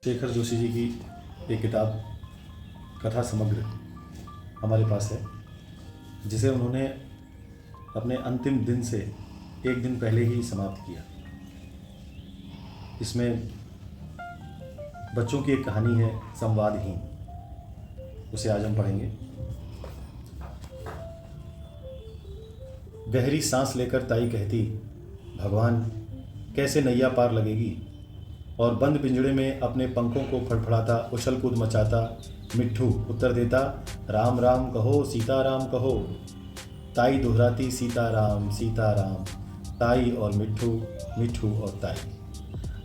शेखर जोशी जी की एक किताब कथा समग्र हमारे पास है, जिसे उन्होंने अपने अंतिम दिन से एक दिन पहले ही समाप्त किया। इसमें बच्चों की एक कहानी है, संवादहीन। उसे आज हम पढ़ेंगे। गहरी सांस लेकर ताई कहती, भगवान कैसे नैया पार लगेगी। और बंद पिंजड़े में अपने पंखों को फड़फड़ाता उछल कूद मचाता मिट्ठू उत्तर देता, राम राम कहो सीताराम कहो। ताई दोहराती, सीताराम सीताराम। ताई और मिट्ठू, मिट्ठू और ताई।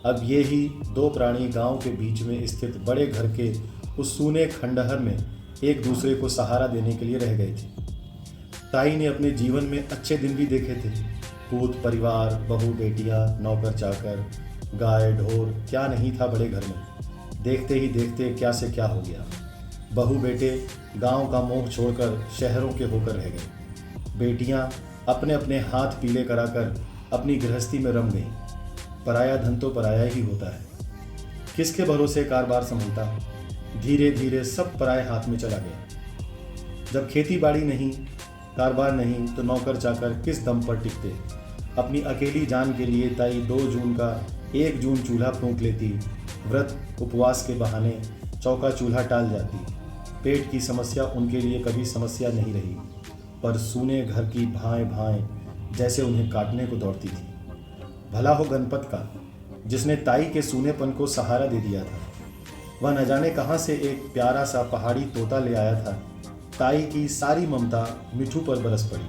अब ये ही दो प्राणी गांव के बीच में स्थित बड़े घर के उस सूने खंडहर में एक दूसरे को सहारा देने के लिए रह गए थे। ताई ने अपने जीवन में अच्छे दिन भी देखे थे। पूत परिवार, बहू बेटियां, नौकर चाकर, गाय ढोर, क्या नहीं था बड़े घर में। देखते ही देखते क्या से क्या हो गया। बहू बेटे गांव का मोह छोड़कर शहरों के होकर रह गए। बेटियां अपने अपने हाथ पीले कराकर अपनी गृहस्थी में रम गईं। पराया धन तो पराया ही होता है, किसके भरोसे कारोबार संभलता। धीरे धीरे सब पराए हाथ में चला गया। जब खेती बाड़ी नहीं, कारोबार नहीं, तो नौकर चाकर किस दम पर टिकते। अपनी अकेली जान के लिए ताई 2 जून का 1 जून चूल्हा फूंक लेती। व्रत उपवास के बहाने चौका चूल्हा टाल जाती। पेट की समस्या उनके लिए कभी समस्या नहीं रही, पर सूने घर की भाएं भाएं जैसे उन्हें काटने को दौड़ती थी। भला हो गणपत का, जिसने ताई के सूनेपन को सहारा दे दिया था। वह न जाने कहाँ से एक प्यारा सा पहाड़ी तोता ले आया था। ताई की सारी ममता मिठू पर बरस पड़ी।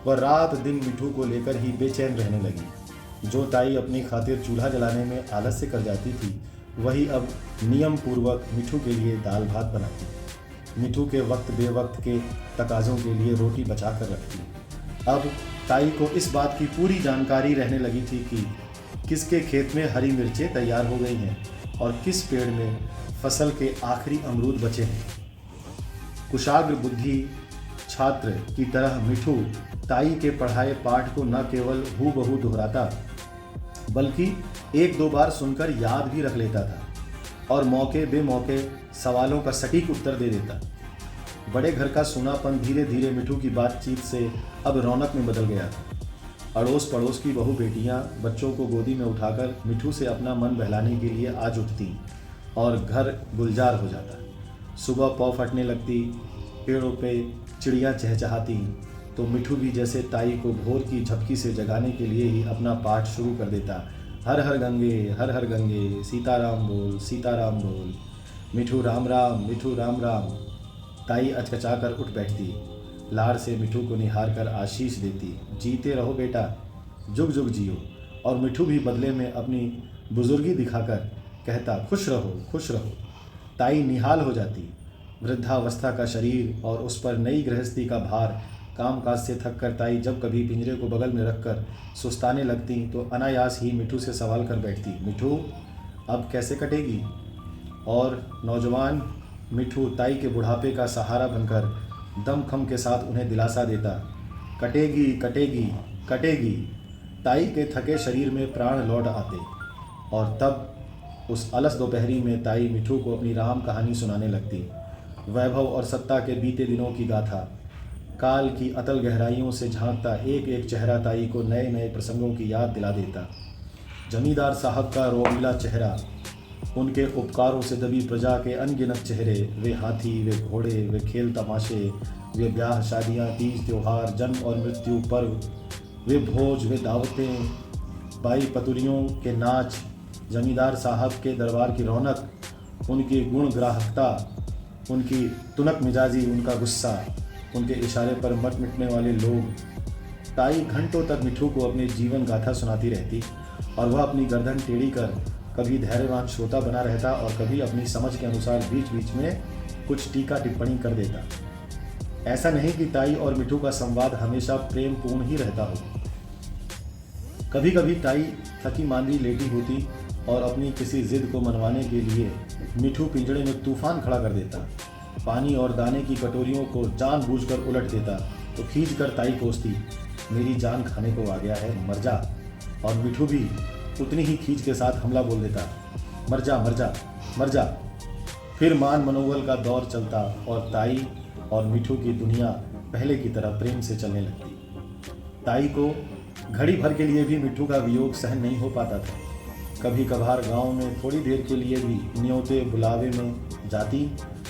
वह रात दिन मिठू को लेकर ही बेचैन रहने लगी। जो ताई अपनी खातिर चूल्हा जलाने में आलस्य कर जाती थी, वही अब नियम पूर्वक मिठू के लिए दाल भात बनाती। मिठू के वक्त बेवक्त के तकाजों के लिए रोटी बचा कर रखती। अब ताई को इस बात की पूरी जानकारी रहने लगी थी कि किसके खेत में हरी मिर्चें तैयार हो गई हैं और किस पेड़ में फसल के आखिरी अमरूद बचे हैं। कुशाग्र बुद्धि छात्र की तरह मिठू ताई के पढ़ाए पाठ को न केवल हूबहू दोहराता, बल्कि 1-2 बार सुनकर याद भी रख लेता था और मौके बेमौके सवालों का सटीक उत्तर दे देता। बड़े घर का सूनापन धीरे धीरे मिठू की बातचीत से अब रौनक में बदल गया था। अड़ोस पड़ोस की बहू बेटियां बच्चों को गोदी में उठाकर मिठू से अपना मन बहलाने के लिए आज उठती और घर गुलजार हो जाता। सुबह पौ फटने लगती, पेड़ों पे चिड़ियाँ चहचहाती, तो मिठू भी जैसे ताई को भोर की झपकी से जगाने के लिए ही अपना पाठ शुरू कर देता। हर हर गंगे, सीताराम बोल। मिठू राम राम, मिठू राम राम। ताई अचकचा कर उठ बैठती, लाड़ से मिठू को निहार कर आशीष देती, जीते रहो बेटा, जुग जुग जियो। और मिठू भी बदले में अपनी बुजुर्गी दिखाकर कहता, खुश रहो खुश रहो। ताई निहाल हो जाती। वृद्धावस्था का शरीर और उस पर नई गृहस्थी का भार, कामकाज से थक कर ताई जब कभी पिंजरे को बगल में रखकर सुस्ताने लगती, तो अनायास ही मिठू से सवाल कर बैठती, मिठू अब कैसे कटेगी। और नौजवान मिठू ताई के बुढ़ापे का सहारा बनकर दमखम के साथ उन्हें दिलासा देता, कटेगी कटेगी कटेगी। ताई के थके शरीर में प्राण लौट आते और तब उस अलस दोपहरी में ताई मिठू को अपनी राम कहानी सुनाने लगती। वैभव और सत्ता के बीते दिनों की गाथा, काल की अतल गहराइयों से झांकता एक एक चेहरा ताई को नए नए प्रसंगों की याद दिला देता। जमींदार साहब का रोगीला चेहरा, उनके उपकारों से दबी प्रजा के अनगिनत चेहरे, वे हाथी, वे घोड़े, वे खेल तमाशे, वे ब्याह शादियाँ, तीज त्योहार, जन्म और मृत्यु पर्व, वे भोज, वे दावतें, बाई पतुरियों के नाच, जमींदार साहब के दरबार की रौनक, उनकी गुण ग्राहकता, उनकी तुनक मिजाजी, उनका गुस्सा, उनके इशारे पर मट मिटने वाले लोग। ताई घंटों तक मिठू को अपनी जीवन गाथा सुनाती रहती और वह अपनी गर्दन टेढ़ी कर कभी धैर्यवान श्रोता बना रहता और कभी अपनी समझ के अनुसार बीच बीच में कुछ टीका टिप्पणी कर देता। ऐसा नहीं कि ताई और मिठू का संवाद हमेशा प्रेमपूर्ण ही रहता हो। कभी कभी ताई थकी मांदी लेटी होती और अपनी किसी जिद को मनवाने के लिए मिठू पिंजड़े में तूफान खड़ा कर देता। पानी और दाने की कटोरियों को जानबूझकर उलट देता तो खींच कर ताई कोसती, मेरी जान खाने को आ गया है, मर जा। और मिठू भी उतनी ही खींच के साथ हमला बोल देता, मर जा मर जा। मर जा। फिर मान मनोबल का दौर चलता और ताई और मिठू की दुनिया पहले की तरह प्रेम से चलने लगती। ताई को घड़ी भर के लिए भी मिठू का वियोग सहन नहीं हो पाता था। कभी कभार गांव में थोड़ी देर के लिए भी न्योते बुलावे में जाती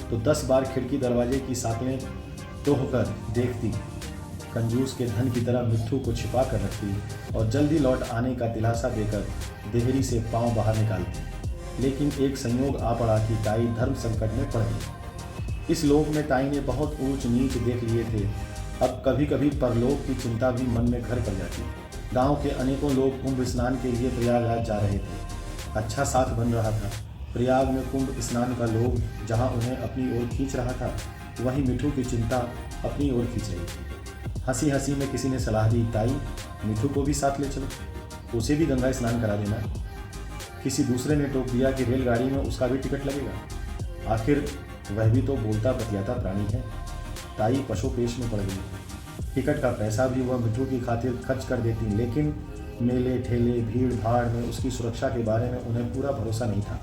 तो 10 बार खिड़की दरवाजे की साँकलें तोड़कर देखती, कंजूस के धन की तरह मिट्ठू को छिपा कर रखती और जल्दी लौट आने का दिलासा देकर देहरी से पांव बाहर निकालती। लेकिन एक संयोग आ पड़ा कि ताई धर्म संकट में पड़ गई। इस लोक में ताई ने बहुत ऊंच नीच देख लिए थे, अब कभी कभी परलोक की चिंता भी मन में घर कर जाती। गांव के अनेकों लोग कुंभ स्नान के लिए प्रयागराज जा रहे थे। अच्छा साथ बन रहा था। प्रयाग में कुंभ स्नान का लोग जहां उन्हें अपनी ओर खींच रहा था, वहीं मिठू की चिंता अपनी ओर खींच रही थी। हंसी हंसी में किसी ने सलाह दी, ताई मिठू को भी साथ ले चलो, उसे भी गंगा स्नान करा देना। किसी दूसरे ने टोक दिया कि रेलगाड़ी में उसका भी टिकट लगेगा, आखिर वह भी तो बोलता बतियाता प्राणी है। ताई पशुपेश में पड़ गई। टिकट का पैसा भी वह मिठू की खातिर खर्च कर देती, लेकिन मेले ठेले भीड़ भाड़ में उसकी सुरक्षा के बारे में उन्हें पूरा भरोसा नहीं था।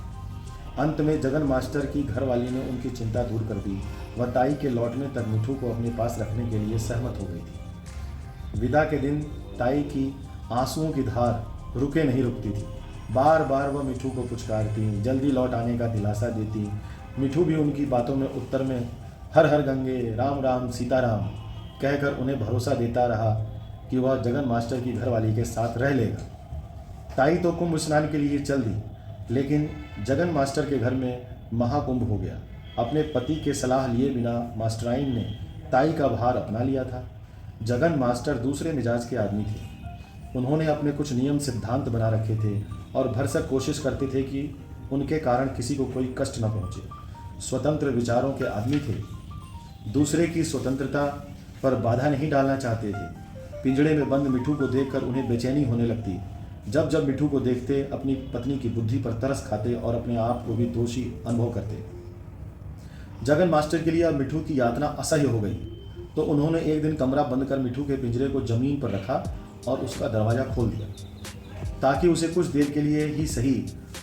अंत में जगन मास्टर की घरवाली ने उनकी चिंता दूर कर दी। वह ताई के लौटने तक मिठू को अपने पास रखने के लिए सहमत हो गई थी। विदा के दिन ताई की आंसुओं की धार रुके नहीं रुकती थी। बार बार वह मिठू को पुचकारती, जल्दी लौट आने का दिलासा देती। मिठू भी उनकी बातों में उत्तर में हर हर गंगे, राम राम सीताराम कहकर उन्हें भरोसा देता रहा कि वह जगन मास्टर की घरवाली के साथ रह लेगा। ताई तो कुंभ स्नान के लिए चल दी, लेकिन जगन मास्टर के घर में महाकुंभ हो गया। अपने पति के सलाह लिए बिना मास्टराइन ने ताई का भार अपना लिया था। जगन मास्टर दूसरे मिजाज के आदमी थे। उन्होंने अपने कुछ नियम सिद्धांत बना रखे थे और भरसक कोशिश करते थे कि उनके कारण किसी को कोई कष्ट न पहुंचे। स्वतंत्र विचारों के आदमी थे, दूसरे की स्वतंत्रता पर बाधा नहीं डालना चाहते थे। पिंजड़े में बंद मिठू को देखकर उन्हें बेचैनी होने लगती। जब जब मिठू को देखते अपनी पत्नी की बुद्धि पर तरस खाते और अपने आप को भी दोषी अनुभव करते। जगन मास्टर के लिए अब मिठू की यातना असह्य हो गई, तो उन्होंने एक दिन कमरा बंद कर मिठू के पिंजरे को जमीन पर रखा और उसका दरवाज़ा खोल दिया, ताकि उसे कुछ देर के लिए ही सही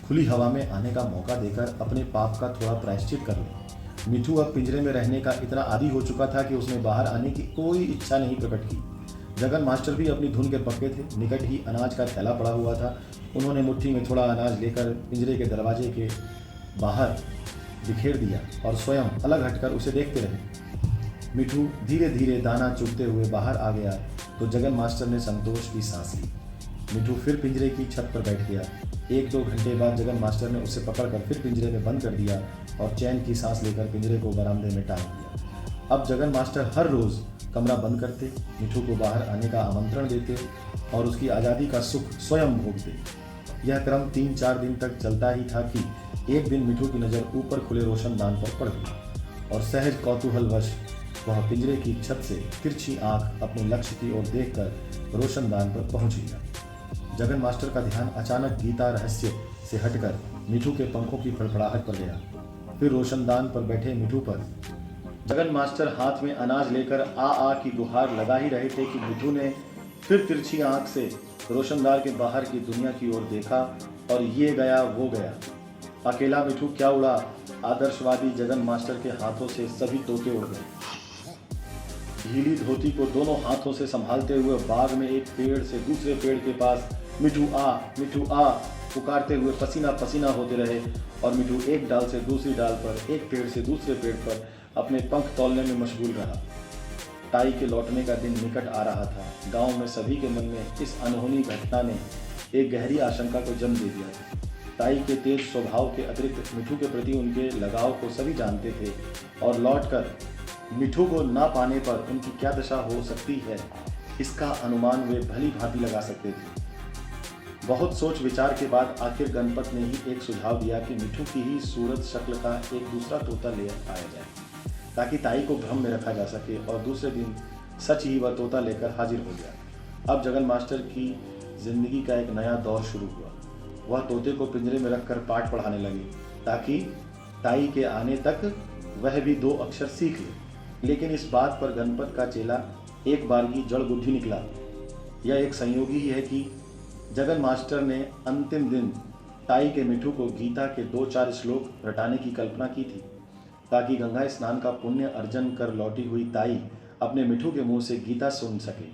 खुली हवा में आने का मौका देकर अपने पाप का थोड़ा प्रायश्चित कर ले। मिठू अब पिंजरे में रहने का इतना आदी हो चुका था कि उसने बाहर आने की कोई इच्छा नहीं प्रकट की। जगन मास्टर भी अपनी धुन के पक्के थे। निकट ही अनाज का थैला पड़ा हुआ था। उन्होंने मुट्ठी में थोड़ा अनाज लेकर पिंजरे के दरवाजे के बाहर बिखेर दिया और स्वयं अलग हटकर उसे देखते रहे। मिठू धीरे धीरे दाना चुगते हुए बाहर आ गया तो जगन मास्टर ने संतोष की सांस ली। मिठू फिर पिंजरे की छत पर बैठ गया। 1-2 घंटे बाद जगन मास्टर ने उसे पकड़कर फिर पिंजरे में बंद कर दिया और चैन की सांस लेकर पिंजरे को बरामदे में टांग दिया। अब जगन मास्टर हर रोज़ कमरा बंद करते, मिठू को बाहर आने का आमंत्रण देते और उसकी आज़ादी का सुख स्वयं भोगते। यह क्रम 3-4 दिन तक चलता ही था कि एक दिन मिठू की नज़र ऊपर खुले रोशनदान पर पड़ गई और सहज कौतूहलवश वह पिंजरे की छत से तिरछी आंख अपने लक्ष्य की ओर देखकर रोशनदान पर पहुंच गया। जगन मास्टर का ध्यान अचानक गीता रहस्य से हटकर मिठू के पंखों की फड़फड़ाहट पर गया, फिर रोशनदान पर बैठे मिठू पर। जगन मास्टर हाथ में अनाज लेकर आ की गुहार लगा ही रहे थे कि मिठू ने फिर तिरछी आंख से रोशनदान के बाहर की दुनिया की ओर देखा और ये गया वो गया। अकेला मिठू क्या उड़ा, आदर्शवादी जगन मास्टर के हाथों से सभी तोते उड़ गए। ढीली धोती को दोनों हाथों से संभालते हुए बाग में एक पेड़ से दूसरे पेड़ के पास मिठू आ पुकारते हुए पसीना पसीना होते रहे और मिठू एक डाल से दूसरी डाल पर, एक पेड़ से दूसरे पेड़ पर अपने पंख तौलने में मशगूल रहा। ताई के लौटने का दिन निकट आ रहा था। गांव में सभी के मन में इस अनहोनी घटना ने एक गहरी आशंका को जन्म दे दिया था। ताई के तेज स्वभाव के अतिरिक्त मिठू के प्रति उनके लगाव को सभी जानते थे और लौटकर मिठू को ना पाने पर उनकी क्या दशा हो सकती है, इसका अनुमान वे भली भांति लगा सकते थे। बहुत सोच विचार के बाद आखिर गणपत ने ही एक सुझाव दिया कि मिठू की ही सूरत शक्ल का एक दूसरा तोता ले आया जाए, ताकि ताई को भ्रम में रखा जा सके। और दूसरे दिन सच ही वह तोता लेकर हाजिर हो गया। अब जगन मास्टर की जिंदगी का एक नया दौर शुरू हुआ। वह तोते को पिंजरे में रखकर पाठ पढ़ाने लगे, ताकि ताई के आने तक वह भी 2 अक्षर सीख ले। लेकिन इस बात पर गणपत का चेला एक बार की जड़ बुद्धि निकला। यह एक संयोग ही है कि जगन मास्टर ने अंतिम दिन ताई के मिठू को गीता के 2-4 श्लोक रटाने की कल्पना की थी ताकि गंगा स्नान का पुण्य अर्जन कर लौटी हुई ताई अपने मिठू के मुंह से गीता सुन सके,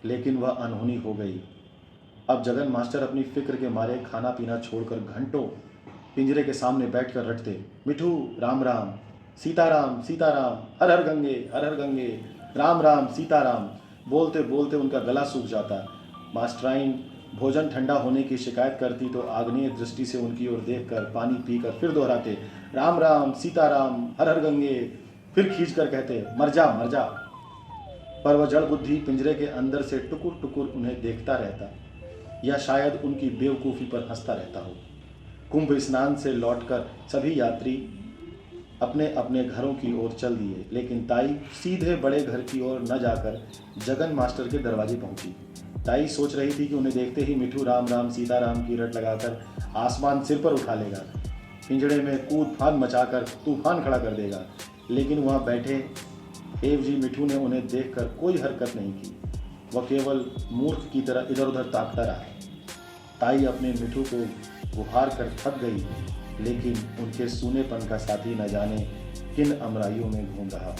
लेकिन वह अनहोनी हो गई। अब जगन मास्टर अपनी फिक्र के मारे खाना पीना छोड़कर घंटों पिंजरे के सामने बैठकर रटते, मिठू राम राम सीताराम सीताराम, हर हर गंगे हर हर गंगे, राम राम सीताराम। बोलते बोलते उनका गला सूख जाता। मास्टराइन भोजन ठंडा होने की शिकायत करती तो आग्नेय दृष्टि से उनकी ओर देखकर पानी पीकर फिर दोहराते, राम राम सीताराम, हर हर गंगे। फिर खींचकर कहते, मर जा मर जा। पर वह जड़ बुद्धि पिंजरे के अंदर से टुकुर टुकुर उन्हें देखता रहता, या शायद उनकी बेवकूफ़ी पर हंसता रहता हो। कुंभ स्नान से लौटकर सभी यात्री अपने अपने घरों की ओर चल दिए, लेकिन ताई सीधे बड़े घर की ओर न जाकर जगन मास्टर के दरवाजे पहुंची। ताई सोच रही थी कि उन्हें देखते ही मिठू राम राम सीताराम की रट लगाकर आसमान सिर पर उठा लेगा, पिंजड़े में कूद फान मचाकर तूफान खड़ा कर देगा, लेकिन वहाँ बैठे देव जी मिठू ने उन्हें देखकर कोई हरकत नहीं की। वह केवल मूर्ख की तरह इधर उधर ताकता रहा। ताई अपने मिठू को गुहार कर थक गई, लेकिन उनके सूनेपन का साथी न जाने किन अमराइयों में घूम रहा।